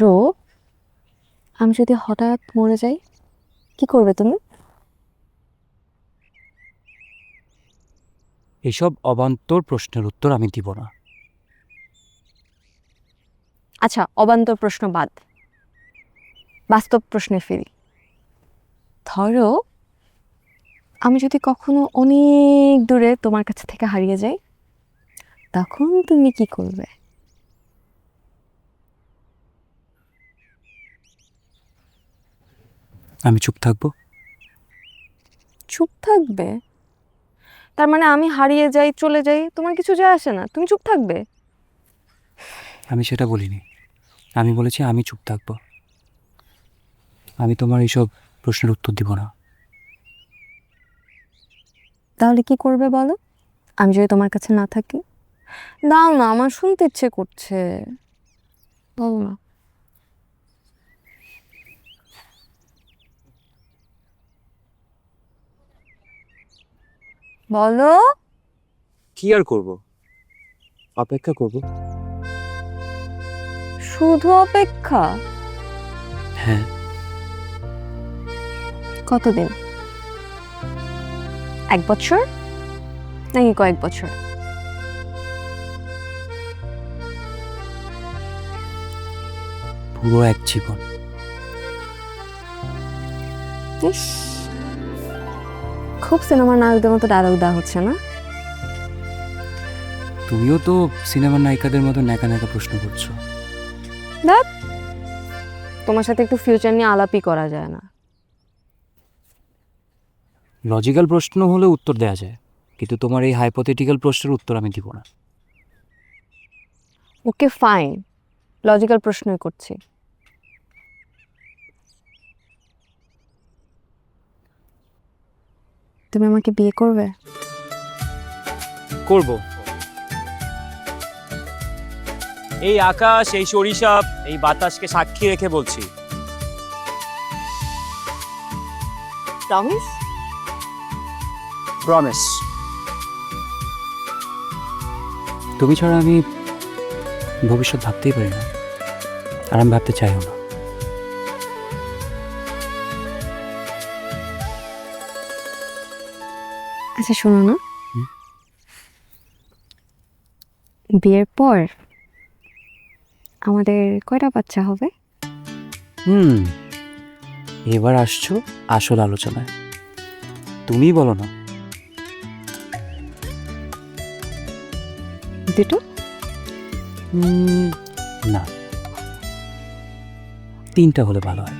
Rho, আমি যদি হঠাৎ মরে যাই, কি করবে তুমি? এসব অবান্তর প্রশ্নের উত্তর আমি দিব না। আচ্ছা, অবান্তর প্রশ্ন বাদ, বাস্তব প্রশ্নে ফিরি। ধরো, আমি যদি কখনো অনেক দূরে তোমার কাছ থেকে হারিয়ে যাই, তখন তুমি কি করবে? আমি চুপ থাকবো। চুপ থাকবে? তার মানে আমি হারিয়ে যাই, চলে যাই, তোমার কিছু যায় আসে না, তুমি চুপ থাকবে? আমি সেটা বলিনি। আমি বলেছি আমি চুপ থাকবো। আমি তোমার এইসব প্রশ্নের উত্তর দিব না। তাহলে কি করবে বলো, আমি যদি তোমার কাছে না থাকি? দাও না, আমার শুনতে ইচ্ছে করছে, বলো না। বলো। কি আর করব, অপেক্ষা করব। শুধু অপেক্ষা? হ্যাঁ। কতদিন? 1 বছর নাকি কয়েক বছর? পুরো এক জীবন। ইস, খুব সিনেমার নায়কদের মতো ডায়লগ দেওয়া হচ্ছে না? তুমিও তো সিনেমার নায়িকাদের মতো ন্যাকা ন্যাকা প্রশ্ন করছো। দেখ, তোমার সাথে একটু ফিউচার নিয়ে আলাপই করা যায় না। লজিক্যাল প্রশ্ন হলে উত্তর দেওয়া যায়, কিন্তু তোমার এই হাইপোথেটিক্যাল প্রশ্নের উত্তর আমি দিব না। ওকে ফাইন, লজিক্যাল প্রশ্নই করছি। তুমি আমাকে বিয়ে করবে? করব। এই আকাশ, এই সরিষা, এই বাতাসকে সাক্ষী রেখে বলছি। প্রমিস? প্রমিস। তুমি ছাড়া আমি ভবিষ্যৎ ভাবতেই পারি না, আর আমি ভাবতে চাইও না। আচ্ছা শোনো না, হুম? বিয়ের পর আমাদের কয়টা বাচ্চা হবে? হুম, এবার আসছো আসল আলোচনায়। তুমিই বলো না। দুটো? না, 3টা হলে ভালো হয়।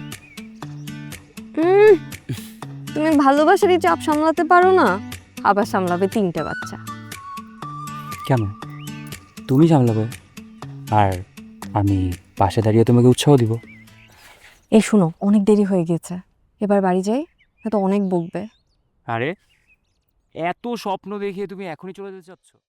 উম, তুমি ভালোবাসারই চাপ সামলাতে পারো না, আবার সামলাবে 3টে বাচ্চা। কেন? তুমি সামলাবে, আর আমি পাশে দাঁড়িয়ে তোমাকে উৎসাহ দিব। এই শোনো, অনেক দেরি হয়ে গেছে, এবার বাড়ি যাই, তো অনেক বকবে। আরে, এত স্বপ্ন দেখিয়ে তুমি এখনই চলে যেতে চাচ্ছ?